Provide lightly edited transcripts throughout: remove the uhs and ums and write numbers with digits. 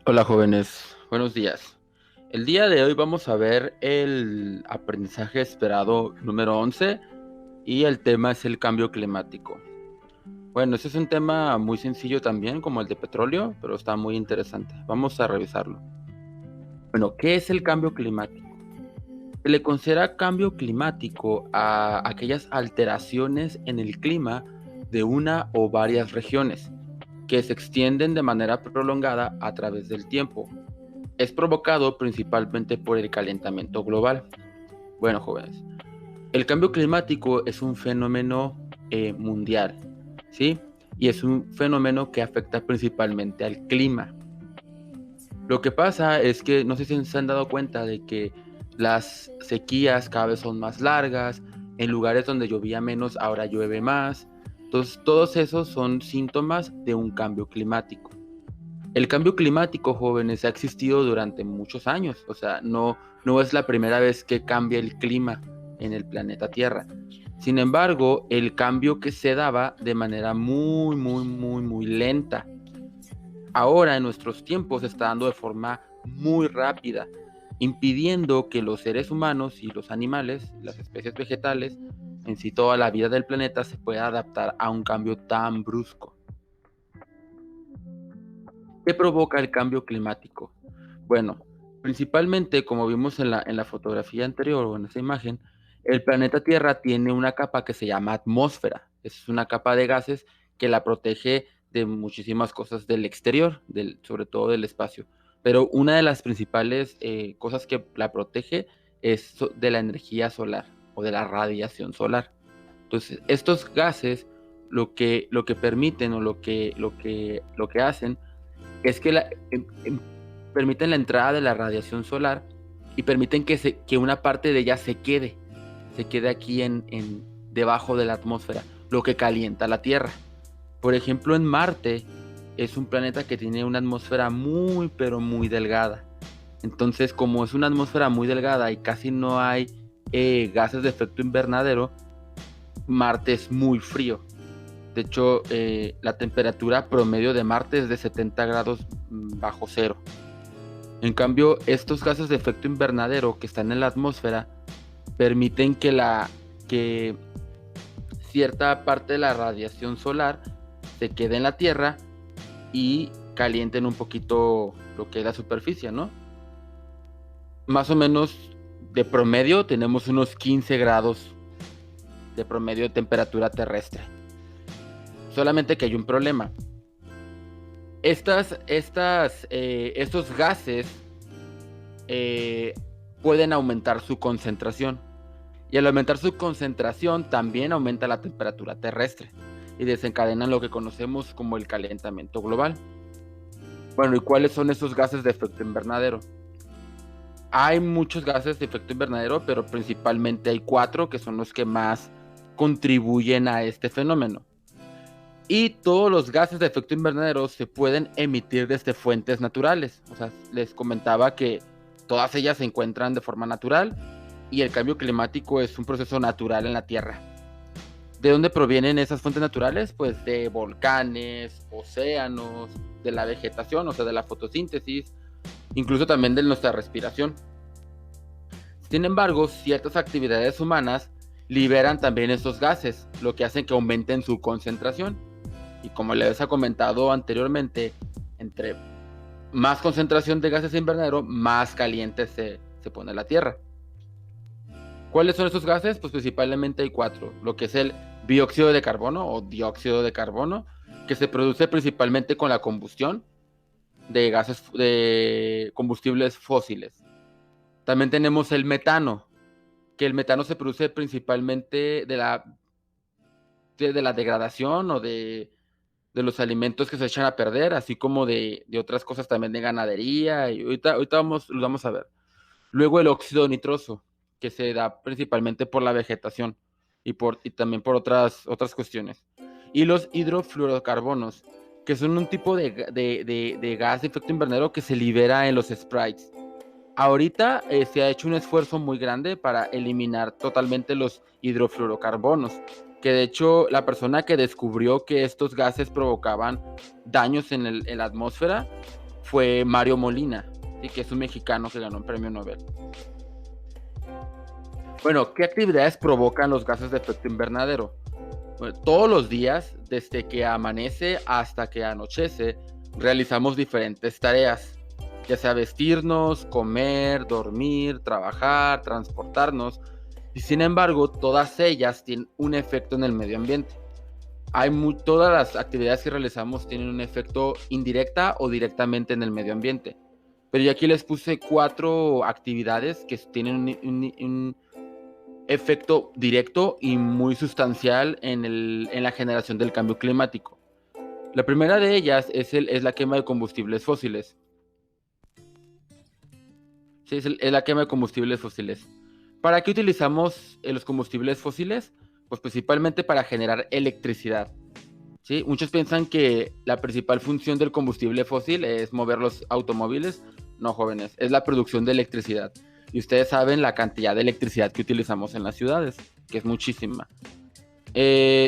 Hola jóvenes, buenos días. El día de hoy vamos a ver el aprendizaje esperado número 11 y el tema es el cambio climático. Bueno, ese es un tema muy sencillo también como el de petróleo, pero está muy interesante. Vamos a revisarlo. Bueno, ¿qué es el cambio climático? Se le considera cambio climático a aquellas alteraciones en el clima de una o varias regiones que se extienden de manera prolongada a través del tiempo. Es provocado principalmente por el calentamiento global. Bueno, jóvenes, el cambio climático es un fenómeno mundial, ¿sí? Y es un fenómeno que afecta principalmente al clima. Lo que pasa es que no sé si se han dado cuenta de que las sequías cada vez son más largas, en lugares donde llovía menos ahora llueve más. Entonces, todos esos son síntomas de un cambio climático. El cambio climático, jóvenes, ha existido durante muchos años, o sea, no es la primera vez que cambia el clima en el planeta Tierra. Sin embargo, el cambio que se daba de manera muy lenta. Ahora, en nuestros tiempos, se está dando de forma muy rápida, impidiendo que los seres humanos y los animales, las especies vegetales, en sí toda la vida del planeta se pueda adaptar a un cambio tan brusco. ¿Qué provoca el cambio climático? Bueno, principalmente, como vimos en la fotografía anterior o en esa imagen, el planeta Tierra tiene una capa que se llama atmósfera. Es una capa de gases que la protege de muchísimas cosas del exterior, sobre todo del espacio. Pero una de las principales cosas que la protege es de la energía solar o de la radiación solar. Entonces, estos gases lo que permiten o lo que hacen es que permiten la entrada de la radiación solar y permiten que una parte de ella se quede aquí debajo de la atmósfera, lo que calienta la Tierra. Por ejemplo, en Marte es un planeta que tiene una atmósfera muy, pero muy delgada. Entonces, como es una atmósfera muy delgada y casi no hay gases de efecto invernadero, Marte es muy frío. De hecho, la temperatura promedio de Marte es de 70 grados bajo cero. En cambio, estos gases de efecto invernadero que están en la atmósfera permiten que cierta parte de la radiación solar se quede en la Tierra y calienten un poquito lo que es la superficie, ¿no? Más o menos de promedio tenemos unos 15 grados de promedio de temperatura terrestre. Solamente que hay un problema. Estos gases eh, pueden aumentar su concentración. Y al aumentar su concentración también aumenta la temperatura terrestre y desencadenan lo que conocemos como el calentamiento global. Bueno, ¿y cuáles son esos gases de efecto invernadero? Hay muchos gases de efecto invernadero, pero principalmente hay 4 que son los que más contribuyen a este fenómeno. Y todos los gases de efecto invernadero se pueden emitir desde fuentes naturales. O sea, les comentaba que todas ellas se encuentran de forma natural y el cambio climático es un proceso natural en la Tierra. ¿De dónde provienen esas fuentes naturales? Pues de volcanes, océanos, de la vegetación, o sea, de la fotosíntesis, incluso también de nuestra respiración. Sin embargo, ciertas actividades humanas liberan también estos gases, lo que hace que aumenten su concentración. Y como les he comentado anteriormente, entre más concentración de gases invernadero, más caliente se pone la Tierra. ¿Cuáles son esos gases? Pues principalmente hay 4. Lo que es el dióxido de carbono o dióxido de carbono, que se produce principalmente con la combustión de gases de combustibles fósiles. También tenemos el metano, que el metano se produce principalmente de la degradación o de los alimentos que se echan a perder, así como de otras cosas también de ganadería. Y ahorita lo vamos a ver. Luego el óxido nitroso, que se da principalmente por la vegetación y también por otras cuestiones. Y los hidrofluorocarbonos, que son un tipo de gas de efecto invernadero que se libera en los sprites. Ahorita se ha hecho un esfuerzo muy grande para eliminar totalmente los hidrofluorocarbonos, que de hecho la persona que descubrió que estos gases provocaban daños en la atmósfera fue Mario Molina, ¿sí? Que es un mexicano que ganó un premio Nobel. Bueno, ¿qué actividades provocan los gases de efecto invernadero? Bueno, todos los días, desde que amanece hasta que anochece, realizamos diferentes tareas, ya sea vestirnos, comer, dormir, trabajar, transportarnos, y sin embargo, todas ellas tienen un efecto en el medio ambiente. Todas las actividades que realizamos tienen un efecto indirecta o directamente en el medio ambiente. Pero yo aquí les puse 4 actividades que tienen un efecto directo y muy sustancial en la generación del cambio climático. La primera de ellas es la quema de combustibles fósiles. Sí, es la quema de combustibles fósiles. ¿Para qué utilizamos los combustibles fósiles? Pues principalmente para generar electricidad. ¿Sí? Muchos piensan que la principal función del combustible fósil es mover los automóviles. No, jóvenes, es la producción de electricidad. Y ustedes saben la cantidad de electricidad que utilizamos en las ciudades, que es muchísima.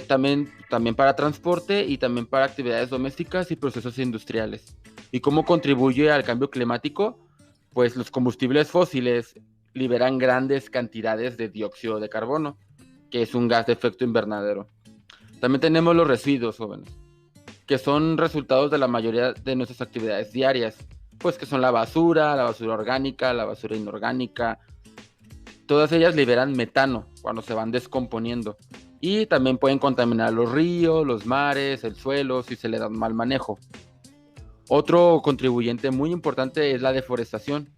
También para transporte y también para actividades domésticas y procesos industriales. ¿Y cómo contribuye al cambio climático? Pues los combustibles fósiles liberan grandes cantidades de dióxido de carbono, que es un gas de efecto invernadero. También tenemos los residuos, jóvenes, que son resultados de la mayoría de nuestras actividades diarias, pues que son la basura orgánica, la basura inorgánica. Todas ellas liberan metano cuando se van descomponiendo y también pueden contaminar los ríos, los mares, el suelo si se le da un mal manejo. Otro contribuyente muy importante es la deforestación.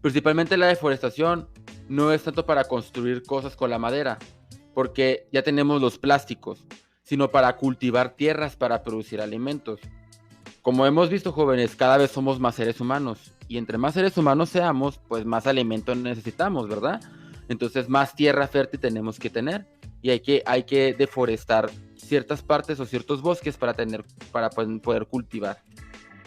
Principalmente la deforestación no es tanto para construir cosas con la madera, porque ya tenemos los plásticos, sino para cultivar tierras para producir alimentos. Como hemos visto, jóvenes, cada vez somos más seres humanos, y entre más seres humanos seamos, pues más alimento necesitamos, ¿verdad? Entonces más tierra fértil tenemos que tener, y hay que deforestar ciertas partes o ciertos bosques para poder cultivar,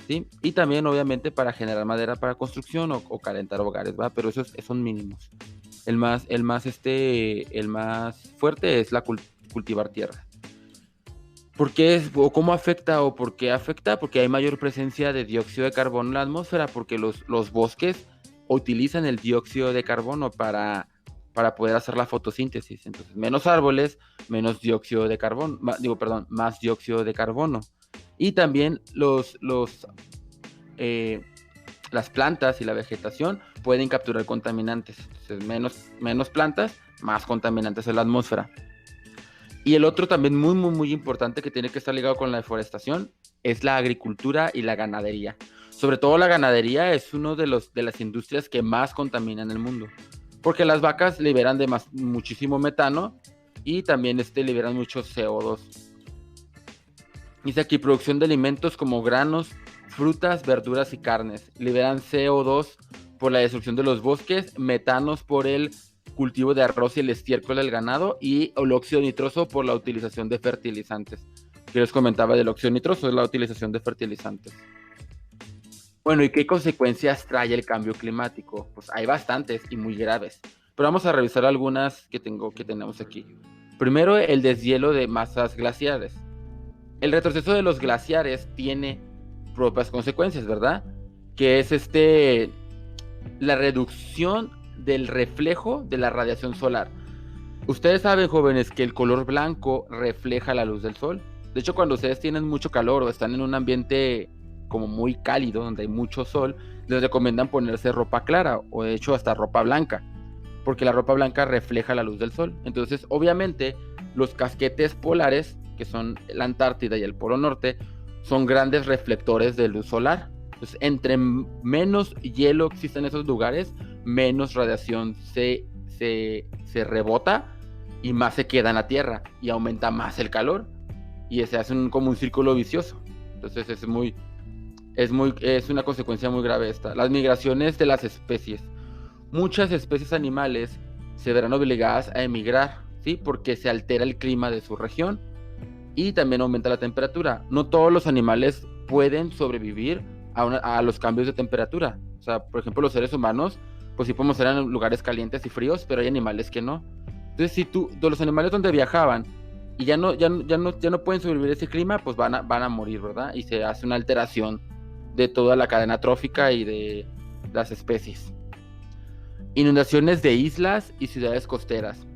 ¿sí? Y también, obviamente, para generar madera para construcción o calentar hogares, ¿va? Pero esos son mínimos. El más fuerte es cultivar tierra. ¿Por qué o cómo afecta o por qué afecta? Porque hay mayor presencia de dióxido de carbono en la atmósfera, porque los bosques utilizan el dióxido de carbono para poder hacer la fotosíntesis. Entonces, menos árboles, menos dióxido de carbono, más dióxido de carbono. Y también las plantas y la vegetación pueden capturar contaminantes. Entonces, menos plantas, más contaminantes en la atmósfera. Y el otro también muy, muy, muy importante que tiene que estar ligado con la deforestación es la agricultura y la ganadería. Sobre todo la ganadería es una de las industrias que más contaminan el mundo. Porque las vacas liberan muchísimo metano y también liberan mucho CO2. Dice aquí, producción de alimentos como granos, frutas, verduras y carnes. Liberan CO2 por la destrucción de los bosques, metanos por el cultivo de arroz y el estiércol del ganado y el óxido nitroso por la utilización de fertilizantes. Que les comentaba del óxido nitroso, es la utilización de fertilizantes. Bueno, ¿y qué consecuencias trae el cambio climático? Pues hay bastantes y muy graves, pero vamos a revisar algunas que tenemos aquí. Primero, el deshielo de masas glaciares. El retroceso de los glaciares tiene propias consecuencias, ¿verdad? Que es la reducción del reflejo de la radiación solar. Ustedes saben, jóvenes, que el color blanco refleja la luz del sol. De hecho, cuando ustedes tienen mucho calor o están en un ambiente como muy cálido, donde hay mucho sol, les recomiendan ponerse ropa clara o de hecho hasta ropa blanca, porque la ropa blanca refleja la luz del sol. Entonces, obviamente, los casquetes polares, que son la Antártida y el Polo Norte, son grandes reflectores de luz solar. Entonces, entre menos hielo existe en esos lugares, menos radiación se rebota y más se queda en la Tierra y aumenta más el calor y se hace como un círculo vicioso. Entonces es una consecuencia muy grave esta. Las migraciones de las especies. Muchas especies animales se verán obligadas a emigrar, ¿sí? Porque se altera el clima de su región y también aumenta la temperatura. No todos los animales pueden sobrevivir a los cambios de temperatura. O sea, por ejemplo, los seres humanos, pues sí podemos estar en lugares calientes y fríos, pero hay animales que no. Entonces, de los animales donde viajaban y ya no pueden sobrevivir ese clima, pues van a morir, ¿verdad? Y se hace una alteración de toda la cadena trófica y de las especies. Inundaciones de islas y ciudades costeras.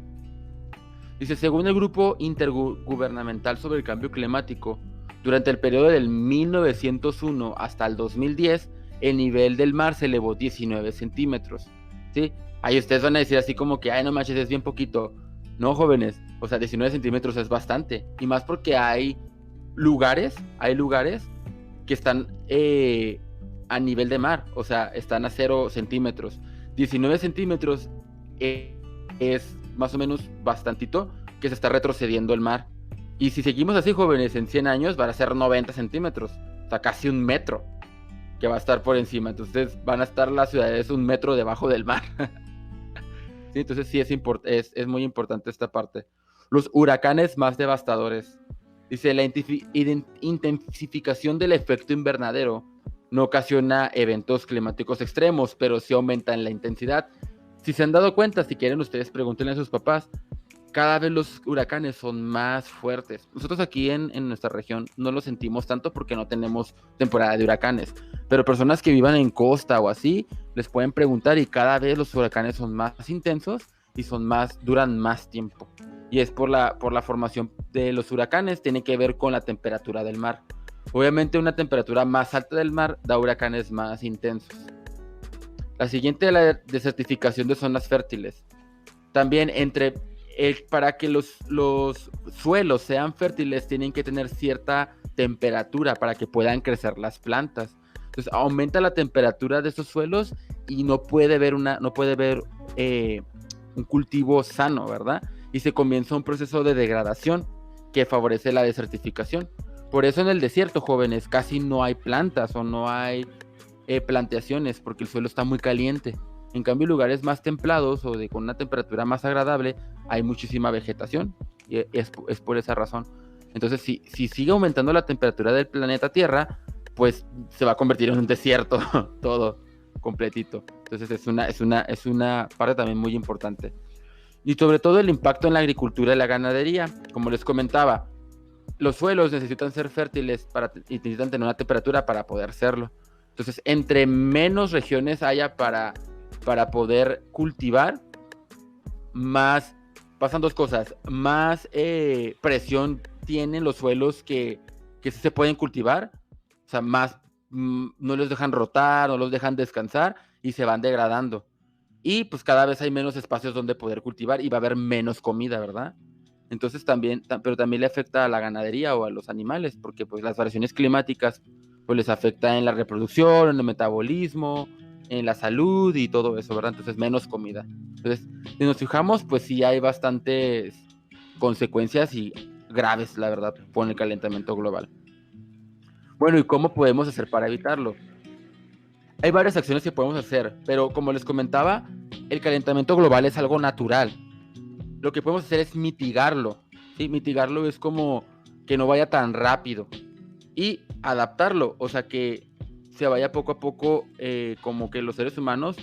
Dice, según el Grupo Intergubernamental sobre el Cambio Climático, durante el periodo del 1901 hasta el 2010, el nivel del mar se elevó 19 centímetros. ¿Sí? Ahí ustedes van a decir así como que, ay, no manches, es bien poquito. No, jóvenes, o sea, 19 centímetros es bastante. Y más porque hay lugares que están a nivel de mar, o sea, están a 0 centímetros. 19 centímetros es más o menos bastantito que se está retrocediendo el mar. Y si seguimos así, jóvenes, en 100 años van a ser 90 centímetros, o sea, casi 1 metro que va a estar por encima. Entonces van a estar las ciudades 1 metro debajo del mar. Sí, entonces sí es muy importante esta parte. Los huracanes más devastadores. Dice, la intensificación del efecto invernadero no ocasiona eventos climáticos extremos, pero sí aumenta en la intensidad. Si se han dado cuenta, si quieren ustedes pregúntenle a sus papás, cada vez los huracanes son más fuertes. Nosotros aquí en nuestra región no lo sentimos tanto porque no tenemos temporada de huracanes, pero personas que vivan en costa o así, les pueden preguntar y cada vez los huracanes son más intensos y duran más tiempo. Y es por la formación de los huracanes, tiene que ver con la temperatura del mar. Obviamente una temperatura más alta del mar da huracanes más intensos. La siguiente es la desertificación de zonas fértiles. También para que los suelos sean fértiles tienen que tener cierta temperatura para que puedan crecer las plantas. Entonces aumenta la temperatura de estos suelos y no puede haber un cultivo sano, ¿verdad? Y se comienza un proceso de degradación que favorece la desertificación. Por eso en el desierto, jóvenes, casi no hay plantas o no hay plantaciones porque el suelo está muy caliente. En cambio, en lugares más templados o con una temperatura más agradable, hay muchísima vegetación y es por esa razón. Entonces, si sigue aumentando la temperatura del planeta Tierra, pues se va a convertir en un desierto todo completito. Entonces es una parte también muy importante. Y sobre todo el impacto en la agricultura y la ganadería. Como les comentaba, los suelos necesitan ser fértiles y necesitan tener una temperatura para poder serlo. Entonces, entre menos regiones haya para poder cultivar, pasan dos cosas, más presión tienen los suelos que se pueden cultivar, o sea, más no los dejan rotar, no los dejan descansar y se van degradando. Y pues cada vez hay menos espacios donde poder cultivar y va a haber menos comida, ¿verdad? Entonces pero también le afecta a la ganadería o a los animales, porque pues las variaciones climáticas pues les afecta en la reproducción, en el metabolismo, en la salud y todo eso, ¿verdad? Entonces menos comida. Entonces, si nos fijamos, pues sí hay bastantes consecuencias y graves, la verdad, con el calentamiento global. Bueno, ¿y cómo podemos hacer para evitarlo? Hay varias acciones que podemos hacer, pero como les comentaba, el calentamiento global es algo natural. Lo que podemos hacer es mitigarlo, ¿sí? Mitigarlo es como que no vaya tan rápido y adaptarlo, o sea que se vaya poco a poco, como que los seres humanos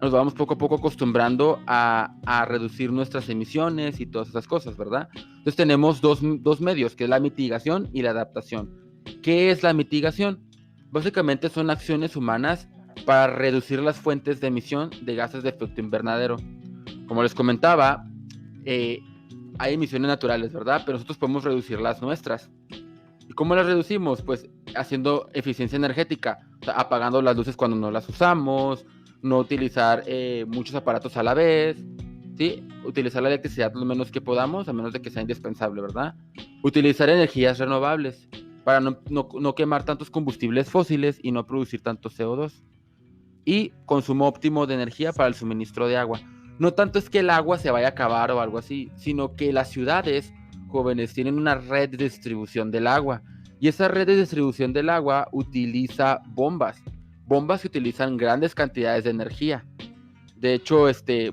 nos vamos poco a poco acostumbrando a reducir nuestras emisiones y todas esas cosas, ¿verdad? Entonces tenemos dos medios, que es la mitigación y la adaptación. ¿Qué es la mitigación? Básicamente son acciones humanas para reducir las fuentes de emisión de gases de efecto invernadero. Como les comentaba, hay emisiones naturales, ¿verdad? Pero nosotros podemos reducir las nuestras. ¿Y cómo las reducimos? Pues haciendo eficiencia energética, o sea, apagando las luces cuando no las usamos, no utilizar muchos aparatos a la vez, ¿sí? Utilizar la electricidad lo menos que podamos, a menos de que sea indispensable, ¿verdad? Utilizar energías renovables para no quemar tantos combustibles fósiles y no producir tanto CO2. Y consumo óptimo de energía para el suministro de agua. No tanto es que el agua se vaya a acabar o algo así, sino que las ciudades, jóvenes, tienen una red de distribución del agua. Y esa red de distribución del agua utiliza bombas que utilizan grandes cantidades de energía. De hecho,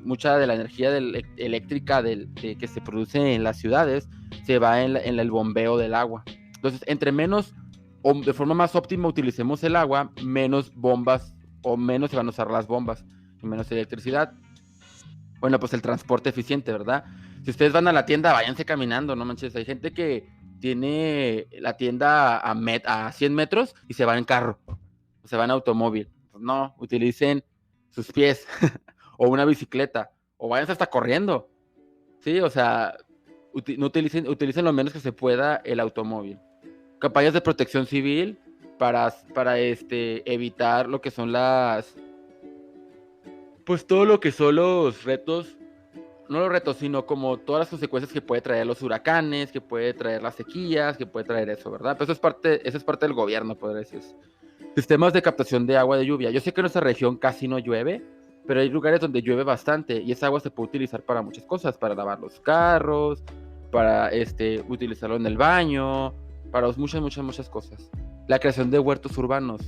mucha de la energía eléctrica que se produce en las ciudades se va en el bombeo del agua. Entonces, entre menos o de forma más óptima utilicemos el agua, menos bombas o menos se van a usar las bombas y menos electricidad. Bueno, pues el transporte eficiente, ¿verdad? Si ustedes van a la tienda, váyanse caminando, no manches. Hay gente que tiene la tienda a 100 metros y se va en carro. se van a automóvil. Pues no, utilicen sus pies o una bicicleta o váyanse hasta corriendo. Sí, o sea, no utilicen lo menos que se pueda el automóvil. Campañas de protección civil para evitar lo que son pues todo lo que son los retos, no los retos, sino como todas las consecuencias que puede traer los huracanes, que puede traer las sequías, que puede traer eso, ¿verdad? Pero eso es parte del gobierno, podría decirse. Sistemas de captación de agua de lluvia. Yo sé que en nuestra región casi no llueve, pero hay lugares donde llueve bastante y esa agua se puede utilizar para muchas cosas, para lavar los carros, para utilizarlo en el baño, para muchas cosas. La creación de huertos urbanos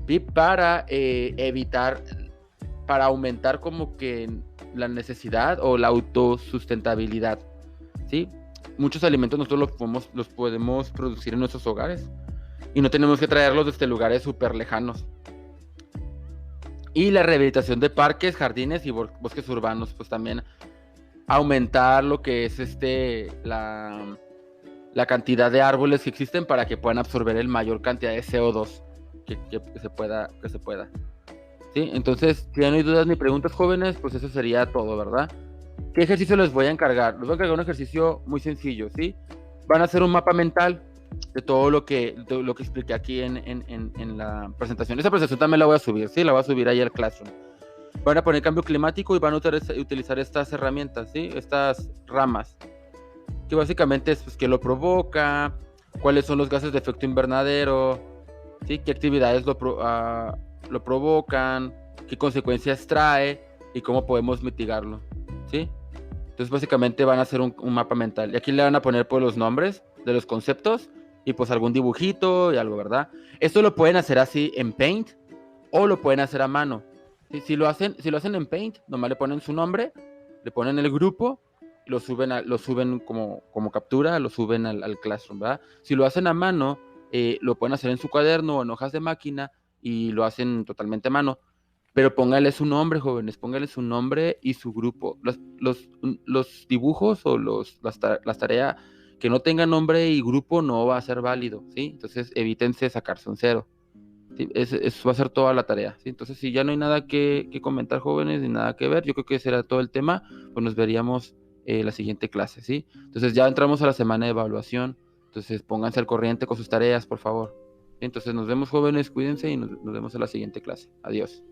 y para evitar, para aumentar como que la necesidad o la autosustentabilidad, ¿sí? Muchos alimentos nosotros los podemos producir en nuestros hogares y no tenemos que traerlos desde lugares súper lejanos. Y la rehabilitación de parques, jardines y bosques urbanos, pues también aumentar lo que es la cantidad de árboles que existen para que puedan absorber el mayor cantidad de CO2 que se pueda. ¿Sí? Entonces, si ya no hay dudas ni preguntas, jóvenes, pues eso sería todo, ¿verdad? ¿Qué ejercicio les voy a encargar? Les voy a encargar un ejercicio muy sencillo, ¿sí? Van a hacer un mapa mental de todo lo que expliqué aquí en la presentación. Esa presentación también la voy a subir, ¿sí? La voy a subir ahí al Classroom. Van a poner cambio climático y van a utilizar estas herramientas, ¿sí? Estas ramas, que básicamente es pues, qué lo provoca, cuáles son los gases de efecto invernadero, ¿sí? Qué actividades lo provocan, qué consecuencias trae y cómo podemos mitigarlo, ¿sí? Entonces básicamente van a hacer un mapa mental y aquí le van a poner pues los nombres de los conceptos y pues algún dibujito y algo, ¿verdad? Esto lo pueden hacer así en Paint o lo pueden hacer a mano. ¿Sí? Si lo hacen en Paint, nomás le ponen su nombre, le ponen el grupo, lo suben como captura, lo suben al Classroom, ¿verdad? Si lo hacen a mano, lo pueden hacer en su cuaderno o en hojas de máquina y lo hacen totalmente a mano. Pero póngale su nombre, jóvenes, póngale su nombre y su grupo. Los dibujos o las tareas que no tengan nombre y grupo no va a ser válido, ¿sí? Entonces evítense sacarse un cero. ¿Sí? Eso va a ser toda la tarea, ¿sí? Entonces, si ya no hay nada que comentar, jóvenes, ni nada que ver, yo creo que ese era todo el tema, pues nos veríamos la siguiente clase, ¿sí? Entonces, ya entramos a la semana de evaluación, entonces pónganse al corriente con sus tareas, por favor. Entonces, nos vemos, jóvenes, cuídense y nos vemos en la siguiente clase. Adiós.